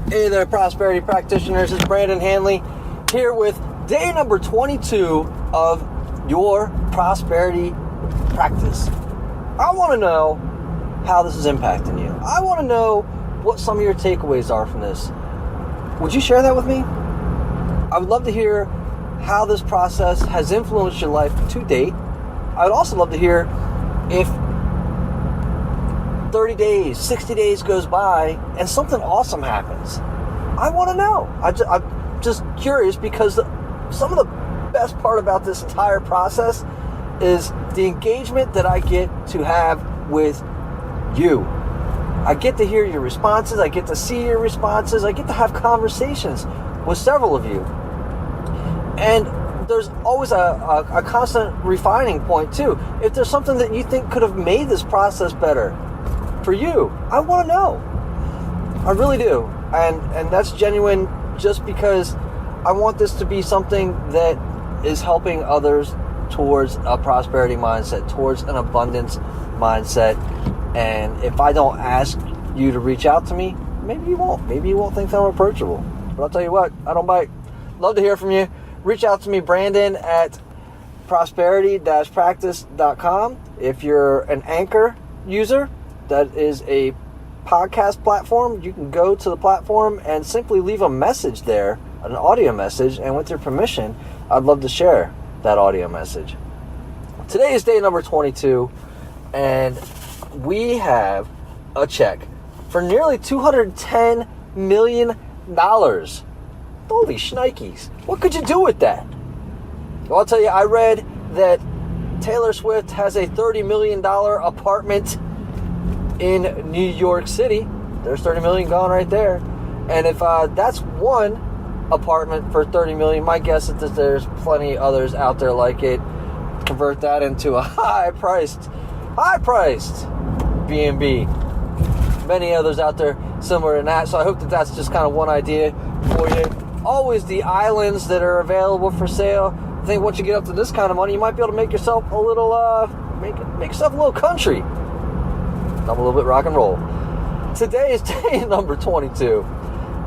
Hey there, prosperity practitioners. It's Brandon Hanley here with day number 22 of your prosperity practice. I want to know how this is impacting you. I want to know what some of your takeaways are from this. Would you share that with me? I would love to hear how this process has influenced your life to date. I would also love to hear if 30 days, 60 days goes by and something awesome happens. I want to know. I'm just curious because some of the best part about this entire process is the engagement that I get to have with you. I get to hear your responses. I get to see your responses. I get to have conversations with several of you. And there's always a constant refining point too. If there's something that you think could have made this process better for you, I want to know. I really do. And that's genuine just because I want this to be something that is helping others towards a prosperity mindset, towards an abundance mindset. And if I don't ask you to reach out to me, maybe you won't. Maybe you won't think that I'm approachable. But I'll tell you what, I don't bite. Love to hear from you. Reach out to me, Brandon, at prosperity-practice.com. If you're an Anchor user, that is a podcast platform. You can go to the platform and simply leave a message there, an audio message, and with your permission, I'd love to share that audio message. Today is day number 22, and we have a check for nearly $210 million. Holy shnikes. What could you do with that? Well, I'll tell you, I read that Taylor Swift has a $30 million apartment in New York City. There's $30 million gone right there. And if that's one apartment for $30 million, my guess is that there's plenty others out there like it. Convert that into a high-priced B&B. Many others out there similar to that. So I hope that that's just kind of one idea for you. Always the islands that are available for sale. I think once you get up to this kind of money, you might be able to make yourself a little, make yourself a little country. I'm a little bit rock and roll. Today is day number 22.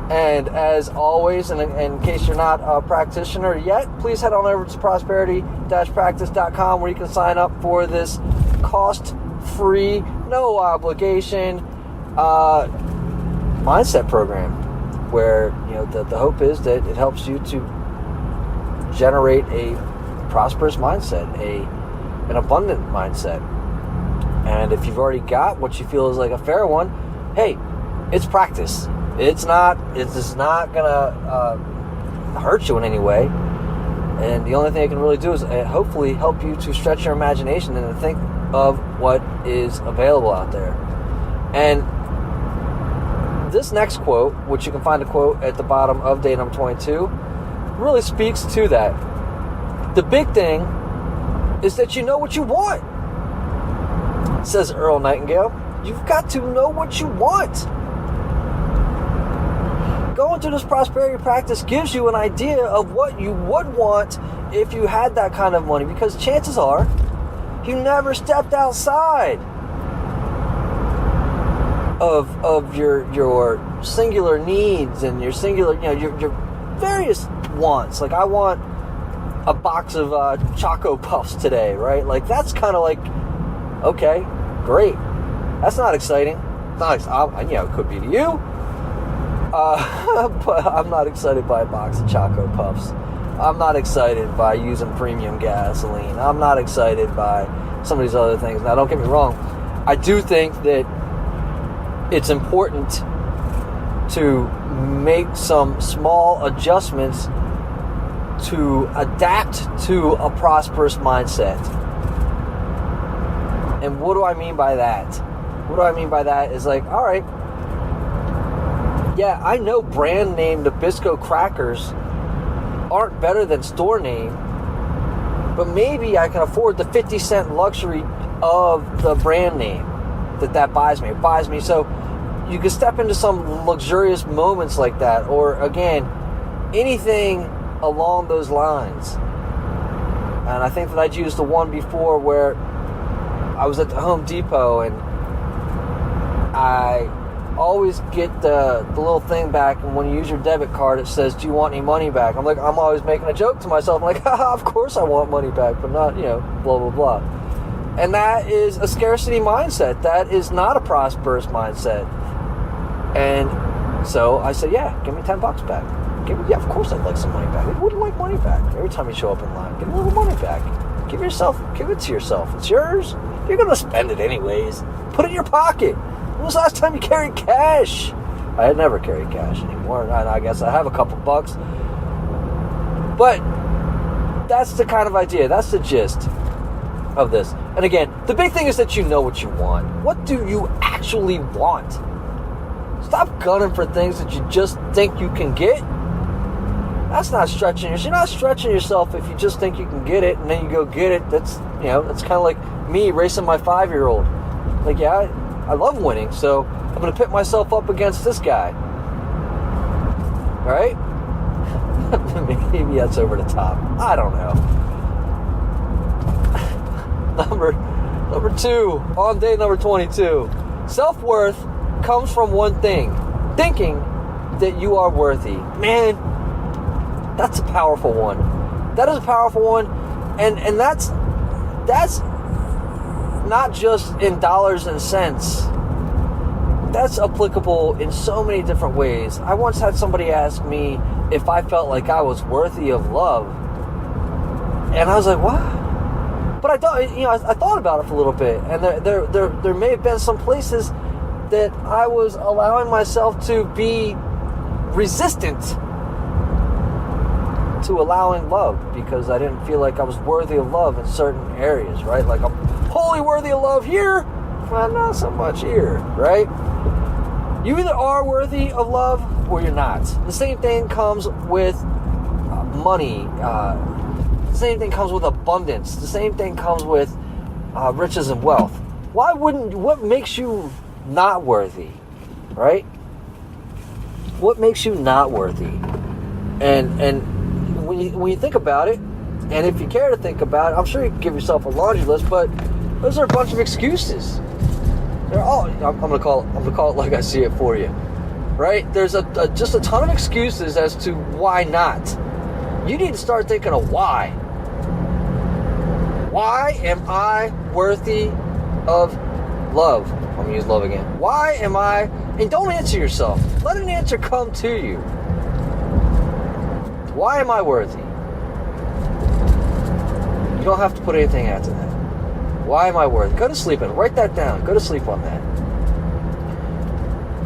And as always, and in case you're not a practitioner yet, please head on over to prosperity-practice.com where you can sign up for this cost-free, no obligation mindset program, where the hope is that it helps you to generate a prosperous mindset, an abundant mindset. And if you've already got what you feel is like a fair one, hey, it's practice. It's not gonna hurt you in any way. And the only thing it can really do is hopefully help you to stretch your imagination and to think of what is available out there. And this next quote, which you can find a quote at the bottom of day number 22, really speaks to that. The big thing is that you know what you want. Says Earl Nightingale. You've got to know what you want. Going through this prosperity practice gives you an idea of what you would want if you had that kind of money, because chances are you never stepped outside of your singular needs and your singular, your various wants. Like, I want a box of Choco Puffs today, right? Like, that's kind of like, okay, great. That's not exciting. It's not, it could be to you. But I'm not excited by a box of Choco Puffs. I'm not excited by using premium gasoline. I'm not excited by some of these other things. Now, don't get me wrong. I do think that it's important to make some small adjustments to adapt to a prosperous mindset. And what do I mean by that? What do I mean by that is like, all right, yeah, I know brand name Nabisco crackers aren't better than store name, but maybe I can afford the 50-cent luxury of the brand name that buys me. It buys me. So you can step into some luxurious moments like that, or again, anything along those lines. And I think that I'd used the one before where I was at the Home Depot and I always get the little thing back, and when you use your debit card, it says, "Do you want any money back?" I'm always making a joke to myself. I'm like, haha, of course I want money back, but not, blah, blah, blah. And that is a scarcity mindset. That is not a prosperous mindset. And so I said, yeah, give me $10 back. Yeah, of course I'd like some money back. Who wouldn't like money back? Every time you show up in line, give a little money back. Give it to yourself. It's yours. You're going to spend it anyways. Put it in your pocket. When was the last time you carried cash? I had never carried cash anymore. And I guess I have a couple bucks. But that's the kind of idea. That's the gist of this. And again, the big thing is that you know what you want. What do you actually want? Stop gunning for things that you just think you can get. That's not stretching yourself. You're not stretching yourself if you just think you can get it and then you go get it. That's kind of like me racing my 5-year-old. Like, yeah, I love winning, so I'm going to pit myself up against this guy. Right? Maybe that's over the top. I don't know. Number 2, on day number 22. Self-worth comes from one thing: thinking that you are worthy. Man, that's a powerful one. That is a powerful one, and that's not just in dollars and cents. That's applicable in so many different ways. I once had somebody ask me if I felt like I was worthy of love, and I was like, what? But I thought about it for a little bit, and there may have been some places that I was allowing myself to be resistant to allowing love because I didn't feel like I was worthy of love in certain areas, right? Like, I'm wholly worthy of love here, well, not so much here, right? You either are worthy of love or you're not. The same thing comes with money. The same thing comes with abundance. The same thing comes with riches and wealth. What makes you not worthy, right? What makes you not worthy? And when you think about it, and if you care to think about it, I'm sure you can give yourself a laundry list, but those are a bunch of excuses. They're all, I'm gonna call it like I see it for you, right? There's just a ton of excuses as to why not. You need to start thinking of why. Why am I worthy of love? I'm gonna use love again. Why am I? And don't answer yourself. Let an answer come to you. Why am I worthy? You don't have to put anything after that. Why am I worthy? Go to sleep and write that down. Go to sleep on that.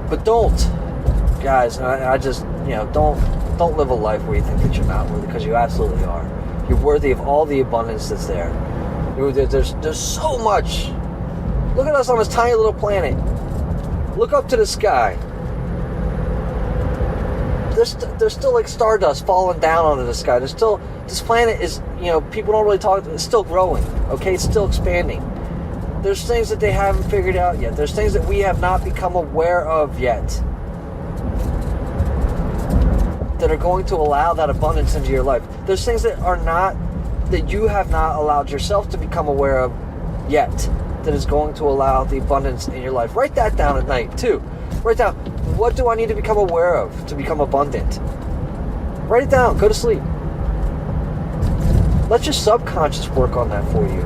But don't, guys. I just don't live a life where you think that you're not worthy, because you absolutely are. You're worthy of all the abundance that's there. There's so much. Look at us on this tiny little planet. Look up to the sky. There's still like stardust falling down onto the sky. This planet is, people don't really talk, it's still growing, okay? It's still expanding. There's things that they haven't figured out yet. There's things that we have not become aware of yet that are going to allow that abundance into your life. There's things that you have not allowed yourself to become aware of yet that is going to allow the abundance in your life. Write that down at night too. Write down, what do I need to become aware of to become abundant? Write it down. Go to sleep. Let your subconscious work on that for you.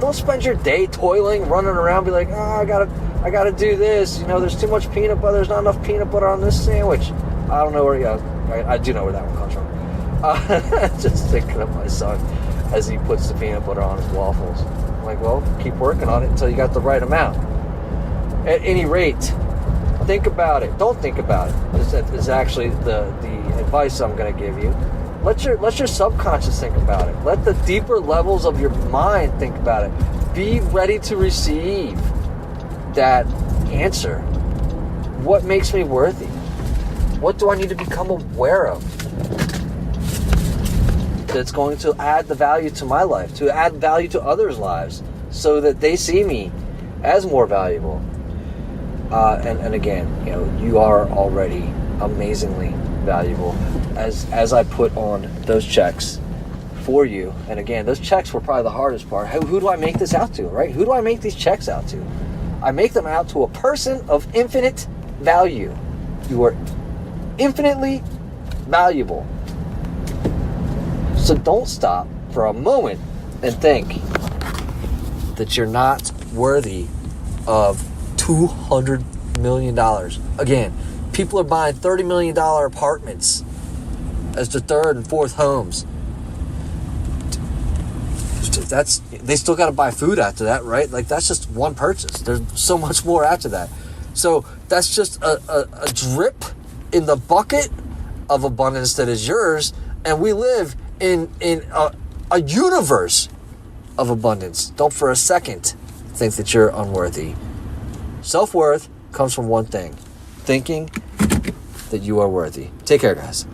Don't spend your day toiling, running around, be like, I gotta do this. There's too much peanut butter. There's not enough peanut butter on this sandwich. I don't know where. I do know where that one comes from. Just thinking of my son as he puts the peanut butter on his waffles. I'm like, well, keep working on it until you got the right amount. At any rate, think about it. Don't think about it. Is actually the advice I'm going to give you. Let your subconscious think about it. Let the deeper levels of your mind think about it. Be ready to receive that answer. What makes me worthy? What do I need to become aware of that's going to add the value to my life, to add value to others' lives, so that they see me as more valuable? And again, you are already amazingly valuable. As I put on those checks for you, and again, those checks were probably the hardest part. Who do I make this out to, right? Who do I make these checks out to? I make them out to a person of infinite value. You are infinitely valuable. So don't stop for a moment and think that you're not worthy of $200 million. Again, people are buying $30 million apartments as their third and fourth homes. They still got to buy food after that, right? Like, that's just one purchase. There's so much more after that. So that's just a drip in the bucket of abundance that is yours, and we live in a universe of abundance. Don't for a second think that you're unworthy. Self-worth comes from one thing: thinking that you are worthy. Take care, guys.